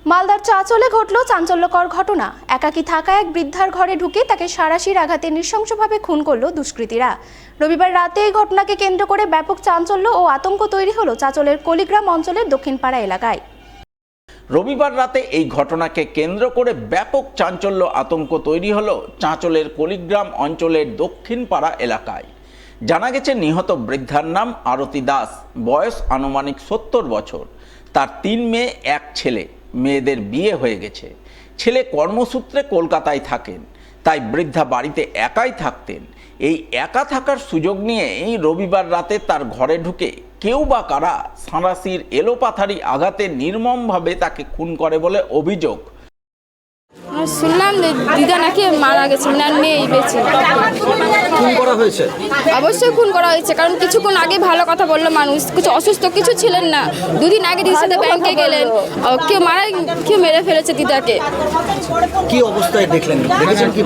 মালদার চাঁচলে ঘটল চাঞ্চল্যকর ঘটনা। একাকী থাকা এক বৃদ্ধার ঘরে ঢুকে তাকে সাঁড়াশির আঘাতে নৃশংসভাবে খুন করল দুষ্কৃতীরা। রবিবার রাতে এই ঘটনাকে কেন্দ্র করে ব্যাপক চাঞ্চল্য ও আতঙ্ক তৈরি হলো চাঁচলের কলিগ্রাম অঞ্চলের দক্ষিণপাড়া এলাকায়। রবিবার রাতে এই ঘটনাকে কেন্দ্র করে ব্যাপক চাঞ্চল্য আতঙ্ক তৈরি হলো চাঁচলের কলিগ্রাম অঞ্চলের দক্ষিণপাড়া এলাকায়। জানা গেছে নিহত বৃদ্ধার নাম আরতি দাস, বয়স আনুমানিক 70 বছর। তার 3 মেয়ে, 1 ছেলে। মেয়েদের বিয়ে হয়ে গেছে। ছেলে কর্মসূত্রে কলকাতায় থাকেন, তাই বৃদ্ধা বাড়িতে একাই থাকতেন। এই একা থাকার সুযোগ নিয়ে এই রবিবার রাতে তার ঘরে ঢুকে কেউ বা কারা সাঁড়াশির এলোপাথারি আঘাতে নির্মমভাবে তাকে খুন করে বলে অভিযোগ। শুনলাম দিদা নাকি মারা গেছে, নেই বেঁচে। খুন করা হয়েছে? অবশ্যই খুন করা হয়েছে, কারণ কিছুক্ষণ আগে ভালো কথা বললো মানুষ, কিছু অসুস্থ কিছু ছিলেন না। 2 দিন আগে দিদির সাথে ব্যাংকে গেলেন, কেউ মেরে ফেলেছে দিদাকে। কি অবস্থায় দেখলেন? দেখেছেন কি?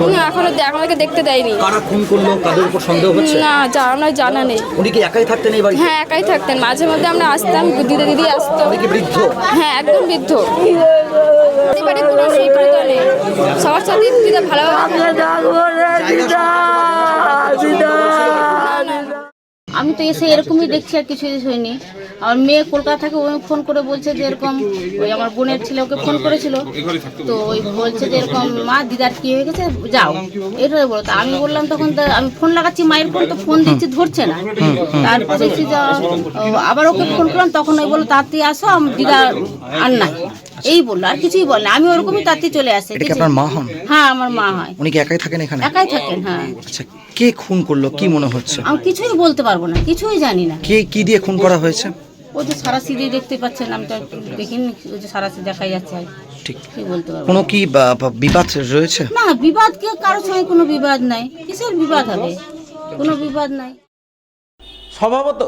আমাকে দেখতে দেয়নি। কারা খুন করলো, কাদের উপর সন্দেহ হচ্ছে? না, আমরা জানা নেই। উনি কি একাই থাকতেন এই বাড়িতে? হ্যাঁ, একাই থাকতেন। মাঝে মধ্যে আমরা আসতাম, দিদি আসতো। উনি কি বৃদ্ধ? হ্যাঁ, একদম বৃদ্ধ। এবারে কোনো শত্রুতা নেই, সবার সাথে দিদা ভালো। আমি তো এসে এরকমই দেখছি, আর কিছু হয়নি। আমার মেয়ে কলকাতা থেকে ফোন করে বলছে যে এরকম, ওই আমার বোনের ছেলে ওকে ফোন করেছিল, তো ওই বলছে যে এরকম মা দিদার কি হয়ে গেছে, যাও এটাই বলো। আমি বললাম, তখন আমি ফোন লাগাচ্ছি মায়ের ফোন, তো ফোন দিচ্ছি ধরছে না। তারপর দেখছি যে আবার ওকে ফোন করলাম, তখন ওই বললো তাড়াতাড়ি আসো, দিদা আর নাই, এই বললো, আর কিছুই বলে। আমি ওরকমই তাড়াতাড়ি চলে আসি। আপনার মা হন? হ্যাঁ, আমার মা হয়। উনি কি একাই থাকেন এখানে? একাই থাকেন, হ্যাঁ। আচ্ছা, কে খুন করলো কি মনে হচ্ছে? আমি কিছুই বলতে পারবো না, কিছুই জানি না। কে কি দিয়ে খুন করা হয়েছে? ওই যে সাঁড়াশি দিয়ে দেখতে পাচ্ছেন, আমি তো দেখিনি, ওই যে সাঁড়াশি দেখাই যাচ্ছে। ঠিক, কি বলতে পারবো? কোনো কি বিবাদ রয়েছে? না, বিবাদ কি, কারোর সঙ্গে কোনো বিবাদ নাই। কিসের বিবাদ হবে? কোনো বিবাদ নাই। স্বভাবত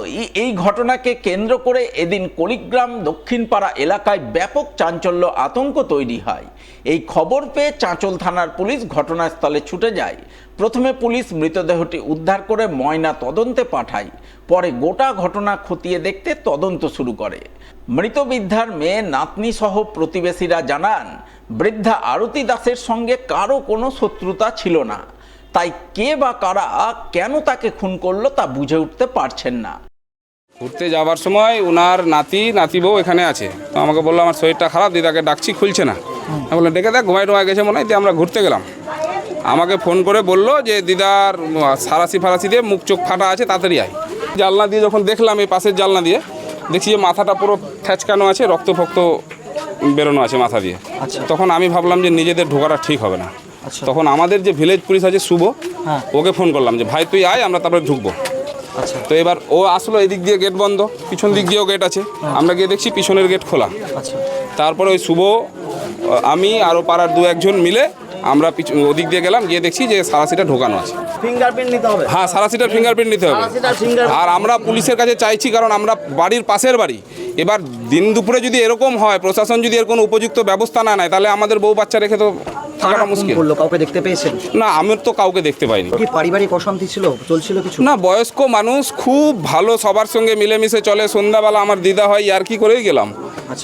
এই ঘটনাকে কেন্দ্র করে এদিন কলিগ্রাম দক্ষিণপাড়া এলাকায় ব্যাপক চাঞ্চল্য আতঙ্ক তৈরি হয়। এই খবর পেয়ে চাঁচল থানার পুলিশ ঘটনাস্থলে ছুটে যায়। প্রথমে পুলিশ মৃতদেহটি উদ্ধার করে ময়না তদন্তে পাঠায়, পরে গোটা ঘটনা খতিয়ে দেখতে তদন্ত শুরু করে। মৃত বৃদ্ধার মেয়ে, নাতনি সহ প্রতিবেশীরা জানান, বৃদ্ধা আরতি দাসের সঙ্গে কারো কোনো শত্রুতা ছিল না, তাই কে বা কারা কেন তাকে খুন করলো তা বুঝে উঠতে পারছেন না। ঘুরতে যাওয়ার সময় ওনার নাতি বউ এখানে আছে, তো আমাকে বললো আমার শরীরটা খারাপ, দিদাকে ডাকছি, খুলছে না। আমি বললাম ডেকে দেখ, ঘুমায় গেছে মনে হয়। দিয়ে আমরা ঘুরতে গেলাম, আমাকে ফোন করে বললো যে দিদার সারাশি দিয়ে মুখ চোখ ফাটা আছে, তাড়াতাড়ি আয়। জানলা দিয়ে যখন দেখলাম, এই পাশের জানলা দিয়ে দেখছি যে মাথাটা পুরো ফ্যাচকানো আছে, রক্ত ফক্ত বেরোনো আছে মাথা দিয়ে। তখন আমি ভাবলাম যে নিজেদের ঢোকাটা ঠিক হবে না। তখন আমাদের যে ভিলেজ পুলিশ আছে শুভ, ওকে ফোন করলাম যে ভাই তুই আয়, আমরা তারপরে ঢুকবো। তো এবার ও আসলো, এই দিক দিয়ে গেট বন্ধ, পিছন দিক দিয়েও গেট আছে। আমরা গিয়ে দেখছি পিছনের গেট খোলা। তারপরে ওই শুভ, আমি আরও পাড়ার 2-1 জন মিলে আমরা ওদিক দিয়ে গেলাম, গিয়ে দেখছি যে সারাশিটা ঢোকানো আছে। ফিঙ্গারপ্রিন্ট নিতে হবে? হ্যাঁ, সারাশিটার ফিঙ্গারপ্রিন্ট নিতে হবে। আর আমরা পুলিশের কাছে চাইছি, কারণ আমরা বাড়ির পাশের বাড়ি। এবার দিন দুপুরে যদি এরকম হয়, প্রশাসন যদি এর কোনো উপযুক্ত ব্যবস্থা না নেয়, তাহলে আমাদের বউ বাচ্চা রেখে তো থাকাটা মুশকিল। কাউকে দেখতে পেয়েছেন? না, আমি তো কাউকে দেখতে পাইনি। কি পারিবারিক অশান্তি ছিল, চলছিল কিছু? না, বয়স্ক মানুষ, খুব ভালো, সবার সঙ্গে মিলেমিশে চলে। সন্ধ্যাবেলা আমার দিদা হয়, ইয়ার্কি করেই গেলাম।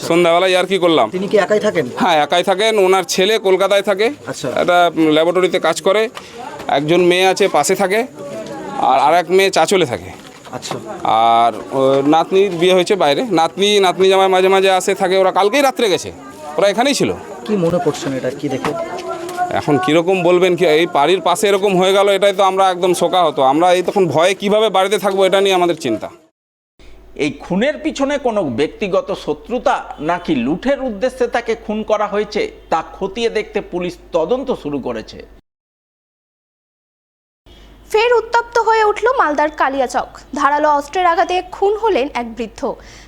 সন্ধ্যাবেলা ইয়ার্কি করলাম। তিনি কি একাই থাকেন? হ্যাঁ, একাই থাকেন। ওনার ছেলে কলকাতায় থাকে, একটা ল্যাবরেটরিতে কাজ করে। একজন মেয়ে আছে পাশে থাকে, আর আরেক মেয়ে চাঁচলে থাকে। আর নাতনির বিয়ে হয়েছে বাইরে। নাতনি জামাই মাঝে মাঝে আসে থাকে। ওরা কালকেই রাত্রে গেছে, ওরা এখানেই ছিল। কি মনে করছেন এটা কি দেখে? এখন কীরকম বলবেন, কি এই বাড়ির পাশে এরকম হয়ে গেল, এটাই তো আমরা একদম শোকা হতো। আমরা এই তখন ভয়ে কিভাবে বাড়িতে থাকবো, এটা নিয়ে আমাদের চিন্তা। এই খুনের পিছনে কোনো ব্যক্তিগত শত্রুতা নাকি লুঠের উদ্দেশ্যে তাকে খুন করা হয়েছে তা খতিয়ে দেখতে পুলিশ তদন্ত শুরু করেছে। ফের উত্তপ্ত হয়ে উঠল মালদার কালিয়াচক। ধারালো অস্ত্রের আঘাতে খুন হলেন এক বৃদ্ধ।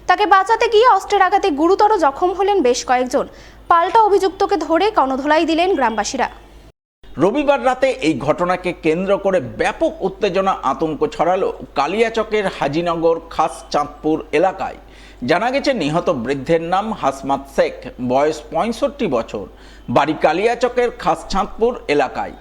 তাকে বাঁচাতে গিয়ে অস্ত্রের আঘাতে গুরুতর জখম হলেন বেশ কয়েকজন। পাল্টা অভিযুক্তকে ধরে কর্ণধোলাই দিলেন গ্রামবাসীরা। রবিবার রাতে এই ঘটনাকে কেন্দ্র করে ব্যাপক উত্তেজনা আতঙ্ক ছড়ালো কালিয়াচকের হাজিনগর খাস চাঁদপুর এলাকায়। জানা গেছে নিহত বৃদ্ধের নাম হাসমাত শেখ, বয়স 65 বছর, বাড়ি কালিয়াচকের খাস চাঁদপুর এলাকায়।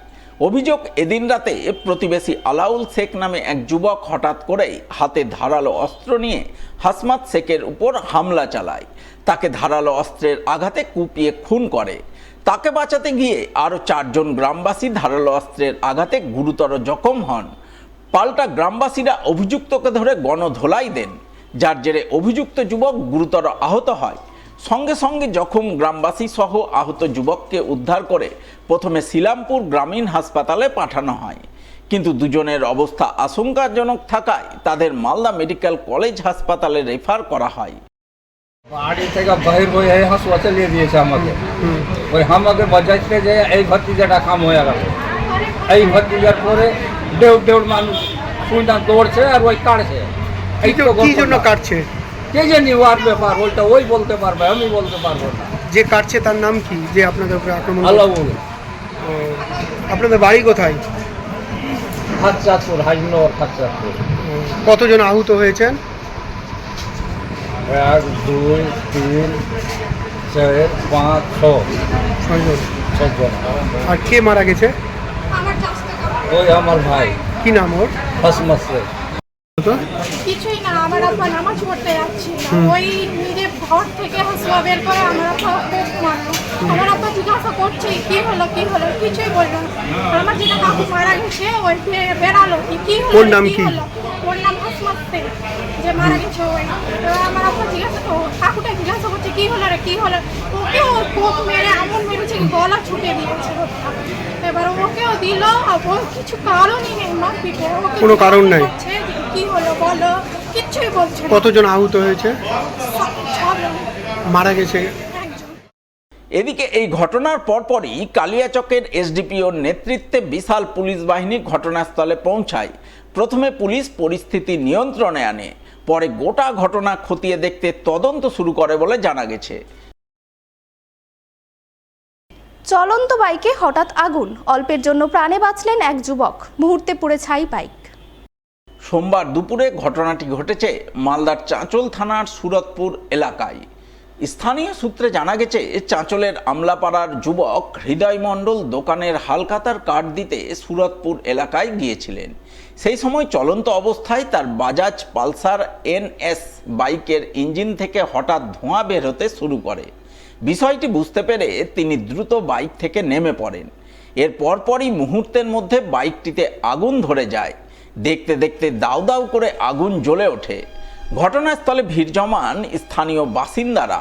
অভিযোগ, এদিন রাতে প্রতিবেশী আলাউল শেখ নামে এক যুবক হঠাৎ করেই হাতে ধারালো অস্ত্র নিয়ে হাসমাত শেখের উপর হামলা চালায়। তাকে ধারালো অস্ত্রের আঘাতে কুপিয়ে খুন করে। তাকে বাঁচাতে গিয়ে আরও 4 জন গ্রামবাসী ধারালো অস্ত্রের আঘাতে গুরুতর জখম হন। পাল্টা গ্রামবাসীরা অভিযুক্তকে ধরে গণধোলাই দেন, যার জেরে অভিযুক্ত যুবক গুরুতর আহত হয়। সঙ্গে সঙ্গে জখম গ্রামবাসী সহ আহত যুবককে উদ্ধার করে প্রথমে শিলামপুর গ্রামীণ হাসপাতালে পাঠানো হয়, কিন্তু দুজনের অবস্থা আশঙ্কাজনক থাকায় তাদের মালদা মেডিকেল কলেজ হাসপাতালে রেফার করা হয়। বাড়ি থেকে বাহির হয়ে এই হাসপাতালে নিয়ে দিয়েছে আমাকে। ওই আমাকে বাজাইতে যে এই ভর্তিজাটা কাম হয়ে গেল। এই ভর্তিজার পরে দেড় মানুষ শুনলাম দৌড়ছে আর ওই কাটছে। এই তো কি জন্য কাটছে? কে জানি ওর ব্যাপার, ওইটা ওই বলতে পারবে, আমি বলতে পারবো না। যে কাটছে তার নাম কি, যে আপনাদের উপরে আক্রমণ করছে? আল্লাহ বলুন। আপনাদের বাড়ি কোথায়? খাচ্চাপুর, হাজনগর খাচ্চাপুর। কতজন আহত হয়েছেন? 1 2 3 4 5 6 ছয়জন। 6 জন। আর কে মারা গেছে? ওই আমার ভাই। কি নাম ওর? ফাসমাসে। কিছুই না, আমার আব্বা নামাজ পড়তে যাচ্ছিল, ওই নিজে ঘর থেকে হাসুয়া বের করে আমার আব্বা খুব মারলো। আমার আব্বা জিজ্ঞাসা করছে কি হলো কিছুই বললো না। আমার যেটা কাকু মারা গেছে ওই বেড়ালো কি হলো। ওর নাম কি? ওর নাম হাসমাতে, যে মারা গেছে ওই। আমার আব্বা কাকুটা জিজ্ঞাসা করছে কি হলো, ওকেও কোপ মেরে এমন মেরেছে গলা ছুটে দিয়েছে। এবার ওকেও দিল, ওর কিছু কারণই নেই মারপিটে। কোনো কারণ নাই? কি হলো বলো, কিচ্ছুই বলছে না। কতজন আহত হয়েছে? 6 জন। মারা গেছে একজন। এদিকে এই ঘটনার পরপরই কালিয়াচকের এসডিপিওর নেতৃত্বে বিশাল পুলিশ বাহিনী ঘটনাস্থলে পৌঁছায়। প্রথমে পুলিশ পরিস্থিতি নিয়ন্ত্রণে আনে, পরে গোটা ঘটনা খতিয়ে দেখতে তদন্ত শুরু করে বলে জানা গেছে। চলন্ত বাইকে হঠাৎ আগুন, অল্পের জন্য প্রাণে বাঁচলেন এক যুবক, মুহূর্তে পুড়ে ছাই বাইক। সোমবার দুপুরে ঘটনাটি ঘটেছে মালদার চাঁচল থানার সুরতপুর এলাকায়। স্থানীয় সূত্রে জানা গেছে চাঁচলের আমলাপাড়ার যুবক হৃদয় মণ্ডল দোকানের হালখাতার কাঠ দিতে সুরতপুর এলাকায় গিয়েছিলেন। সেই সময় চলন্ত অবস্থায় তার বাজাজ পালসার NS বাইকের ইঞ্জিন থেকে হঠাৎ ধোঁয়া বের হতে শুরু করে। বিষয়টি বুঝতে পেরে তিনি দ্রুত বাইক থেকে নেমে পড়েন। এর পরপরই মুহূর্তের মধ্যে বাইকটিতে আগুন ধরে যায়। দেখতে দেখতে দাউ দাউ করে আগুন জ্বলে ওঠে। ঘটনাস্থলে ভিড় জমান স্থানীয় বাসিন্দারা।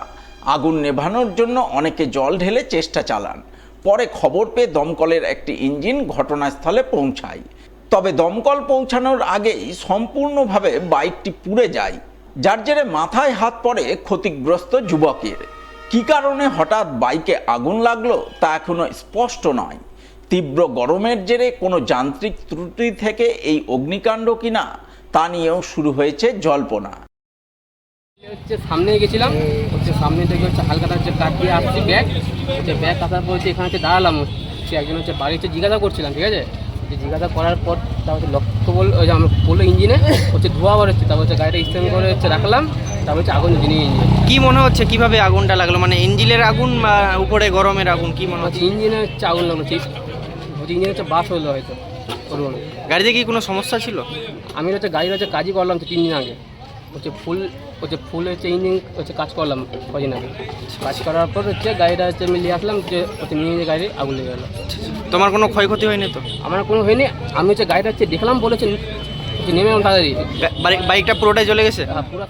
আগুন নেভানোর জন্য অনেকে জল ঢেলে চেষ্টা চালান। পরে খবর পেয়ে দমকলের একটি ইঞ্জিন ঘটনাস্থলে পৌঁছায়। তবে দমকল পৌঁছানোর আগেই সম্পূর্ণভাবে বাইকটি পুড়ে যায়, যার জেরে মাথায় হাত পড়ে ক্ষতিগ্রস্ত যুবকের। কী কারণে হঠাৎ বাইকে আগুন লাগলো তা এখনো স্পষ্ট নয়। তীব্র গরমের জেরে কোনো যান্ত্রিক ত্রুটি থেকে এই অগ্নিকাণ্ড কিনা তা নিয়েও শুরু হয়েছে জল্পনা। সামনে গেছিলাম, সামনে থেকে হালকাটা কাঠ দিয়ে আসছি ব্যাগ আসার পর এখানে দাঁড়ালাম, একজন বাড়ি জিজ্ঞাসা করছিলাম, ঠিক আছে। জিজ্ঞাসা করার পর তারপর লক্ষ্য আমার বললো ইঞ্জিনে ধোঁয়া বেরোচ্ছে, তারপর গাড়িটা স্ট্যান্ড করে রাখলাম, তারপর আগুন ইঞ্জিনে। কি মনে হচ্ছে কিভাবে আগুনটা লাগলো, মানে ইঞ্জিনের আগুন বা উপরে গরমের আগুন, কি মনে হচ্ছে? ইঞ্জিনে আগুন লাগলো, ইঞ্জিনে বাস হলো হয়তো। গাড়িতে কি কোনো সমস্যা ছিল? আমি গাড়ির কাজই করলাম 3 দিন আগে, ফুল ইঞ্জিন কাজ করলাম কদিন আগে। কাজ করার পর গাড়িটা আমি নিয়ে আসলাম, নিয়ে গাড়ি আগুন লেগে গেলো। তোমার কোনো ক্ষয়ক্ষতি হয়নি তো? আমার কোনো হয়নি, আমি গাড়িটা দেখলাম বলেছেন নেমে তাড়াতাড়ি। বাইকটা পুরোটাই জ্বলে গেছে? হ্যাঁ পুরো।